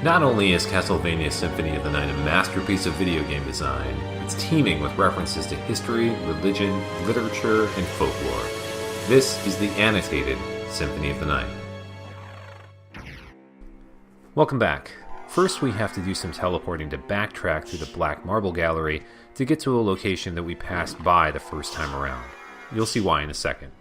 Not only is Castlevania Symphony of the Night a masterpiece of video game design, it's teeming with references to history, religion, literature, and folklore. This is the Annotated Symphony of the Night. Welcome back. First, we have to do some teleporting to backtrack through the Black Marble Gallery to get to a location that we passed by the first time around. You'll see why in a second.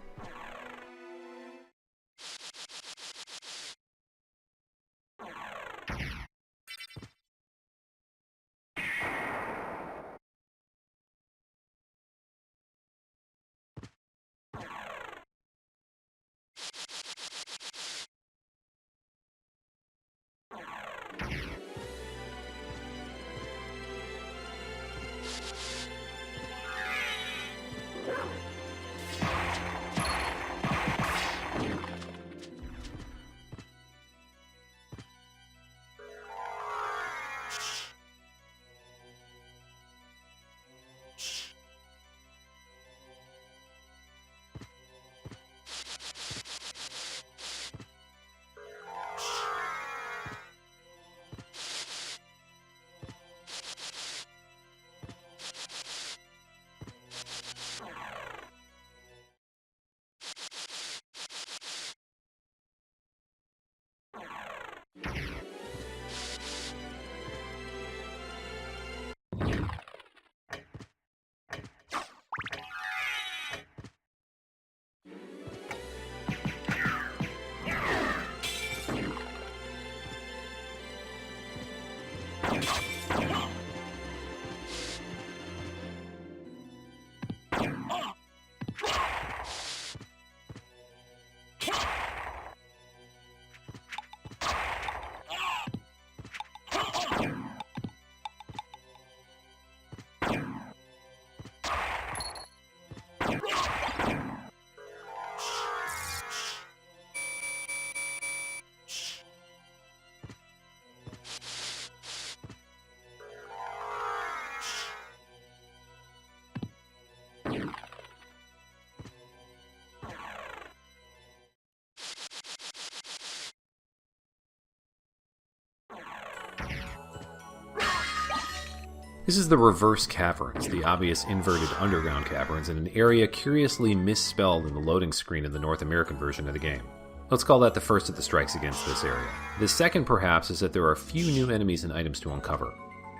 This is the reverse caverns, the obvious inverted underground caverns, in an area curiously misspelled in the loading screen in the North American version of the game. Let's call that the first of the strikes against this area. The second, perhaps, is that there are a few new enemies and items to uncover.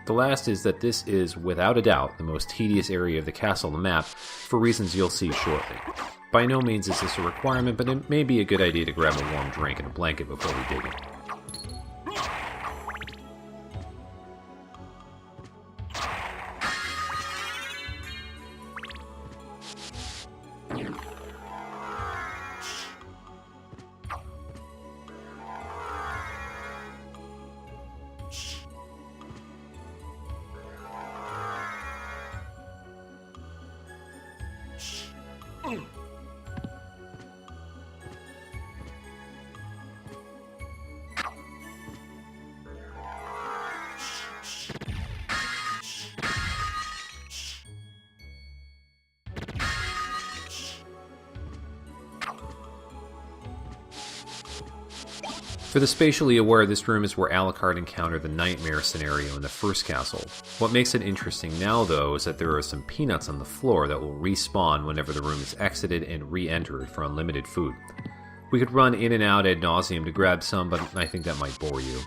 The last is that this is, without a doubt, the most tedious area of the castle on the map, for reasons you'll see shortly. By no means is this a requirement, but it may be a good idea to grab a warm drink and a blanket before we dig in. For the spatially aware, this room is where Alucard encountered the nightmare scenario in the first castle. What makes it interesting now, though, is that there are some peanuts on the floor that will respawn whenever the room is exited and re-entered for unlimited food. We could run in and out ad nauseum to grab some, but I think that might bore you.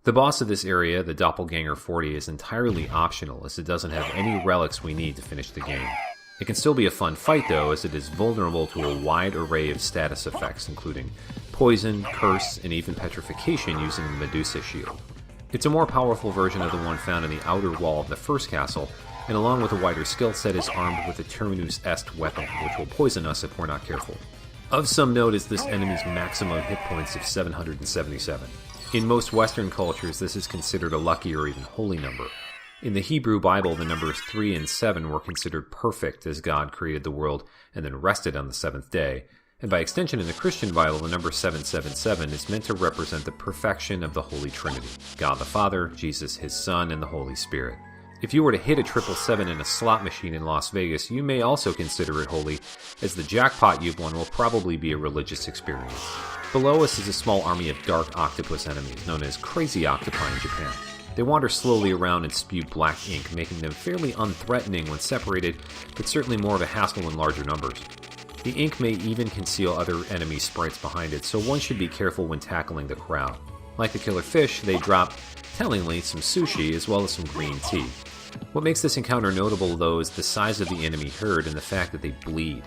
The boss of this area, the Doppelganger 40, is entirely optional as it doesn't have any relics we need to finish the game. It can still be a fun fight though, as it is vulnerable to a wide array of status effects including poison, curse, and even petrification using the Medusa shield. It's a more powerful version of the one found in the outer wall of the first castle, and along with a wider skill set is armed with a Terminus Est weapon, which will poison us if we're not careful. Of some note is this enemy's maximum hit points of 777. In most Western cultures, this is considered a lucky or even holy number. In the Hebrew Bible, the numbers 3 and 7 were considered perfect as God created the world and then rested on the seventh day. And by extension in the Christian Bible, the number 777 is meant to represent the perfection of the Holy Trinity, God the Father, Jesus his Son, and the Holy Spirit. If you were to hit a 777 in a slot machine in Las Vegas, you may also consider it holy, as the jackpot you've won will probably be a religious experience. Below us is a small army of dark octopus enemies, known as crazy octopi in Japan. They wander slowly around and spew black ink, making them fairly unthreatening when separated, but certainly more of a hassle in larger numbers. The ink may even conceal other enemy sprites behind it, so one should be careful when tackling the crowd. Like the killer fish, they drop, tellingly, some sushi as well as some green tea. What makes this encounter notable, though, is the size of the enemy herd and the fact that they bleed.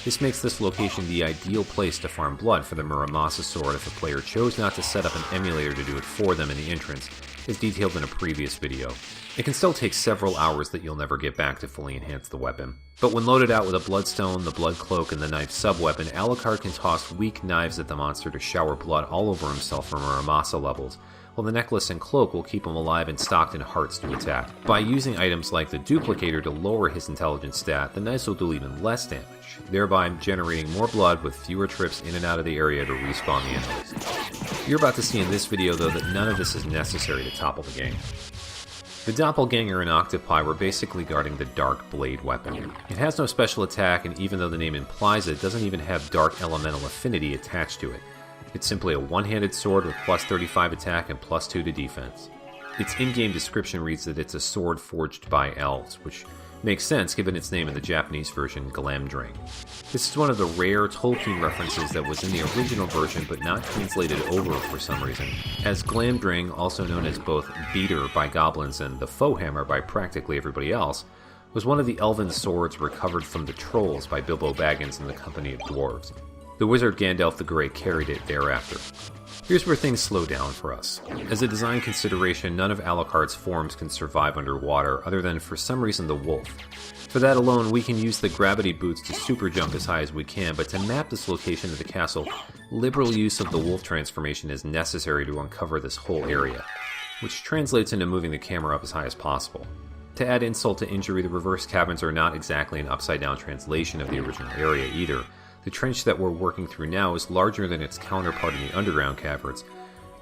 This makes this location the ideal place to farm blood for the Muramasa sword if a player chose not to set up an emulator to do it for them in the entrance, as detailed in a previous video. It can still take several hours that you'll never get back to fully enhance the weapon. But when loaded out with a bloodstone, the blood cloak, and the knife sub-weapon, Alucard can toss weak knives at the monster to shower blood all over himself for Muramasa levels, while the necklace and cloak will keep him alive and stocked in hearts to attack. By using items like the duplicator to lower his intelligence stat, the knives will do even less damage, thereby generating more blood with fewer trips in and out of the area to respawn the enemies. You're about to see in this video though that none of this is necessary to topple the game. The Doppelganger and Octopi were basically guarding the Dark Blade weapon. It has no special attack, and even though the name implies it, doesn't even have Dark Elemental affinity attached to it. It's simply a one-handed sword with plus 35 attack and plus 2 to defense. Its in-game description reads that it's a sword forged by elves, which makes sense given its name in the Japanese version, Glamdring. This is one of the rare Tolkien references that was in the original version but not translated over for some reason, as Glamdring, also known as both Beater by goblins and the Foehammer by practically everybody else, was one of the elven swords recovered from the trolls by Bilbo Baggins and the company of dwarves. The wizard Gandalf the Grey carried it thereafter. Here's where things slow down for us. As a design consideration, none of Alucard's forms can survive underwater, other than for some reason the wolf. For that alone, we can use the gravity boots to super jump as high as we can, but to map this location of the castle, liberal use of the wolf transformation is necessary to uncover this whole area, which translates into moving the camera up as high as possible. To add insult to injury, the reverse caverns are not exactly an upside-down translation of the original area either. The trench that we're working through now is larger than its counterpart in the underground caverns,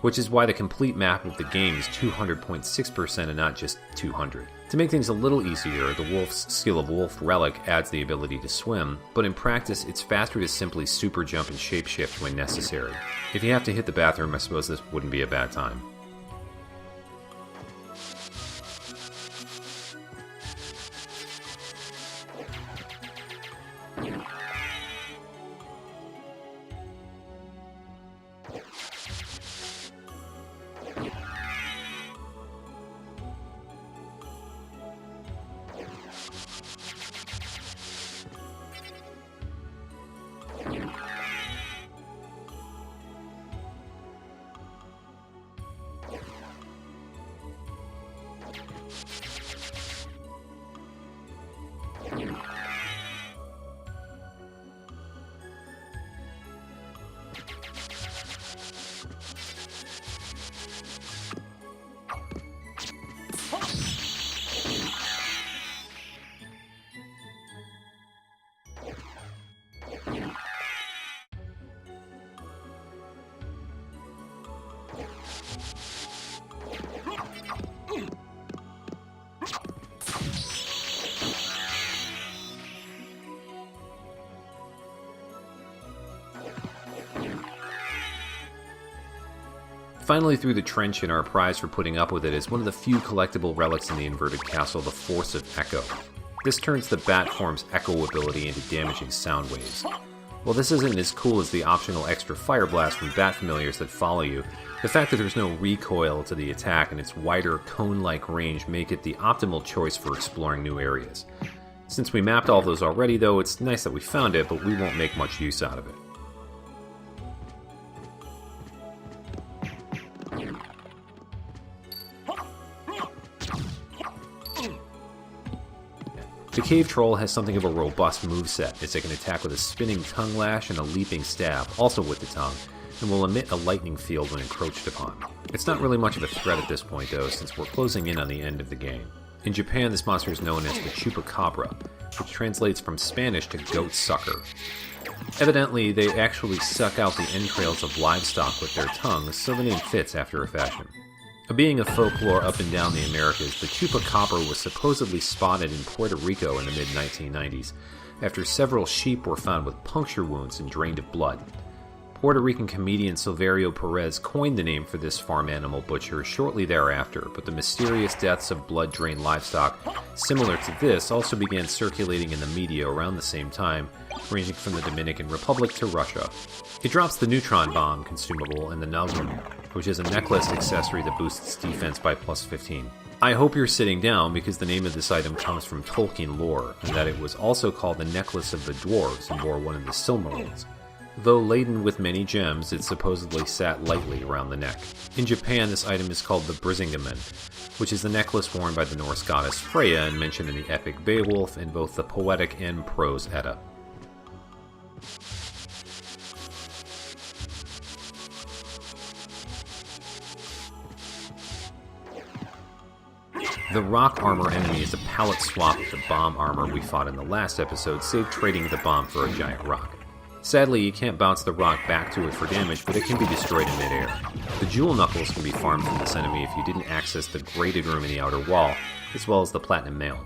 which is why the complete map of the game is 200.6% and not just 200. To make things a little easier, the wolf's skill of Wolf Relic adds the ability to swim, but in practice it's faster to simply super jump and shapeshift when necessary. If you have to hit the bathroom, I suppose this wouldn't be a bad time. Finally through the trench, and our prize for putting up with it is one of the few collectible relics in the inverted castle, the Force of Echo. This turns the bat form's echo ability into damaging sound waves. While this isn't as cool as the optional extra fire blast from bat familiars that follow you, The fact that there's no recoil to the attack and its wider cone-like range make it the optimal choice for exploring new areas. Since we mapped all those already though, it's nice that we found it, but we won't make much use out of it. The Cave Troll has something of a robust moveset, as it can attack with a spinning tongue lash and a leaping stab, also with the tongue, and will emit a lightning field when encroached upon. It's not really much of a threat at this point though, since we're closing in on the end of the game. In Japan, this monster is known as the Chupacabra, which translates from Spanish to goat sucker. Evidently, they actually suck out the entrails of livestock with their tongues, so the name fits after a fashion. A being of folklore up and down the Americas, the Chupacabra was supposedly spotted in Puerto Rico in the mid-1990s, after several sheep were found with puncture wounds and drained of blood. Puerto Rican comedian Silverio Perez coined the name for this farm animal butcher shortly thereafter, but the mysterious deaths of blood-drained livestock similar to this also began circulating in the media around the same time, ranging from the Dominican Republic to Russia. It drops the neutron bomb consumable and the Nalgrim, which is a necklace accessory that boosts defense by plus 15. I hope you're sitting down because the name of this item comes from Tolkien lore, and that it was also called the Necklace of the Dwarves and bore one of the Silmarils. Though laden with many gems, it supposedly sat lightly around the neck. In Japan, this item is called the Brisingamen, which is the necklace worn by the Norse goddess Freya and mentioned in the epic Beowulf in both the poetic and prose Edda. The rock armor enemy is a palette swap of the bomb armor we fought in the last episode, save trading the bomb for a giant rock. Sadly, you can't bounce the rock back to it for damage, but it can be destroyed in midair. The jewel knuckles can be farmed from this enemy if you didn't access the grated room in the outer wall, as well as the platinum mail.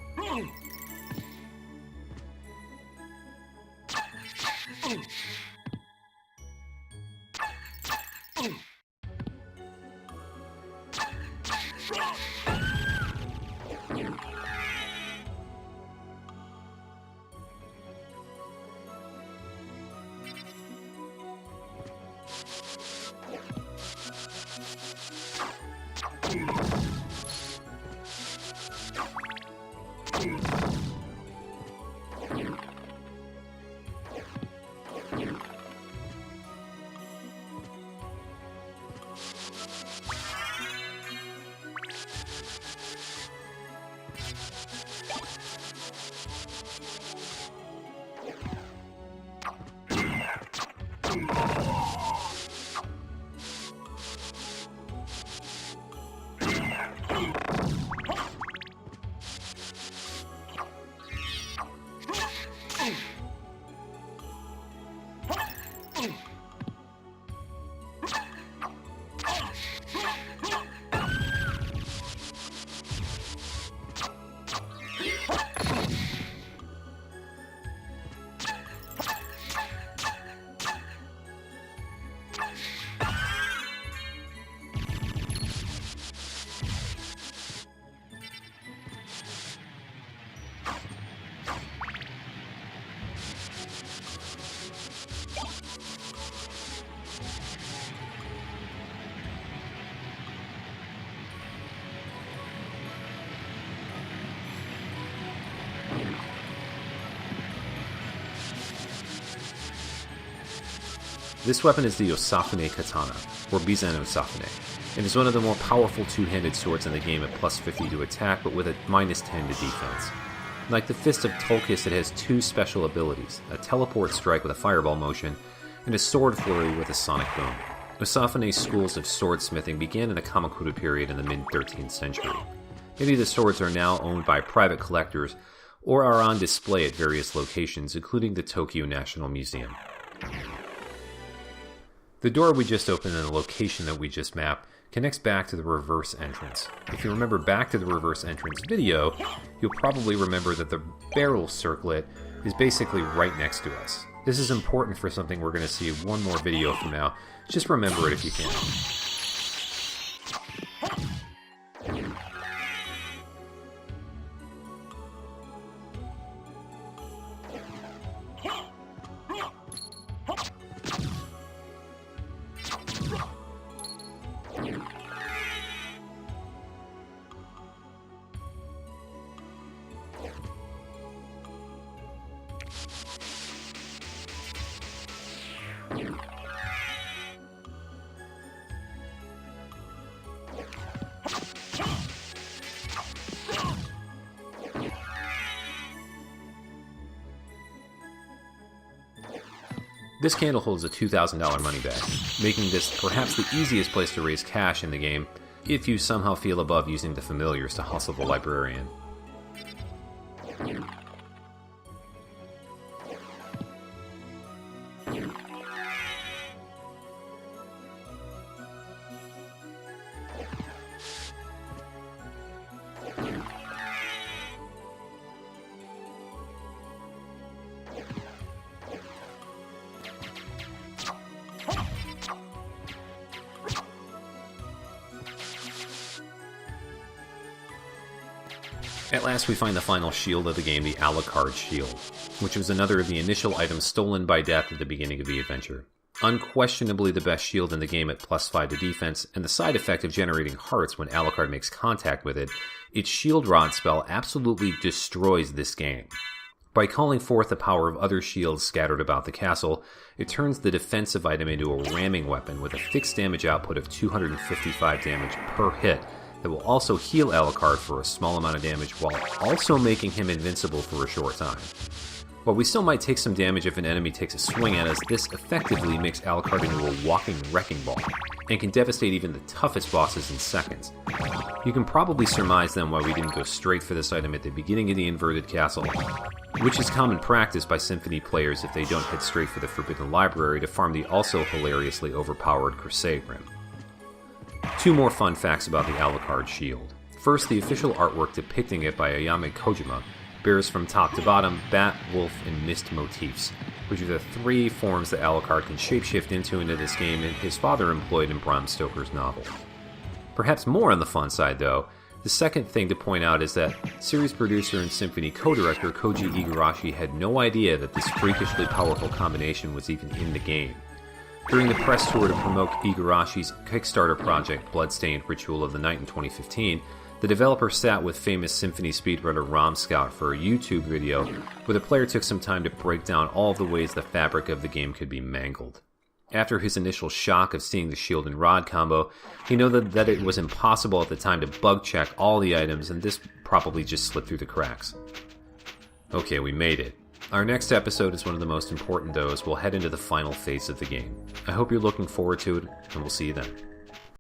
This weapon is the Osafune Katana, or Bizan Osafune, and is one of the more powerful two-handed swords in the game at plus 50 to attack, but with a minus 10 to defense. Like the Fist of Tolkis, it has two special abilities, a teleport strike with a fireball motion, and a sword flurry with a sonic boom. Osafune's schools of swordsmithing began in the Kamakura period in the mid-13th century. Many of the swords are now owned by private collectors, or are on display at various locations, including the Tokyo National Museum. The door we just opened and the location that we just mapped connects back to the reverse entrance. If you remember back to the reverse entrance video, you'll probably remember that the barrel circlet is basically right next to us. This is important for something we're going to see one more video from now. Just remember it if you can. This candle holds a $2,000 money bag, making this perhaps the easiest place to raise cash in the game if you somehow feel above using the familiars to hustle the librarian. At last we find the final shield of the game, the Alucard shield, which was another of the initial items stolen by Death at the beginning of the adventure. Unquestionably the best shield in the game at +5 to defense, and the side effect of generating hearts when Alucard makes contact with it, its shield rod spell absolutely destroys this game. By calling forth the power of other shields scattered about the castle, it turns the defensive item into a ramming weapon with a fixed damage output of 255 damage per hit, that will also heal Alucard for a small amount of damage while also making him invincible for a short time. While we still might take some damage if an enemy takes a swing at us, this effectively makes Alucard into a walking wrecking ball, and can devastate even the toughest bosses in seconds. You can probably surmise then why we didn't go straight for this item at the beginning of the inverted castle, which is common practice by Symphony players if they don't head straight for the Forbidden Library to farm the also hilariously overpowered Crusade Rim. Two more fun facts about the Alucard shield. First, the official artwork depicting it by Ayame Kojima bears from top to bottom bat, wolf, and mist motifs, which are the three forms that Alucard can shapeshift into this game and his father employed in Bram Stoker's novel. Perhaps more on the fun side though, the second thing to point out is that series producer and Symphony co-director Koji Igarashi had no idea that this freakishly powerful combination was even in the game. During the press tour to promote Igarashi's Kickstarter project, Bloodstained Ritual of the Night in 2015, the developer sat with famous Symphony speedrunner RomScout for a YouTube video where the player took some time to break down all of the ways the fabric of the game could be mangled. After his initial shock of seeing the shield and rod combo, he noted that it was impossible at the time to bug check all the items, and this probably just slipped through the cracks. Okay, we made it. Our next episode is one of the most important though, as we'll head into the final phase of the game. I hope you're looking forward to it, and we'll see you then.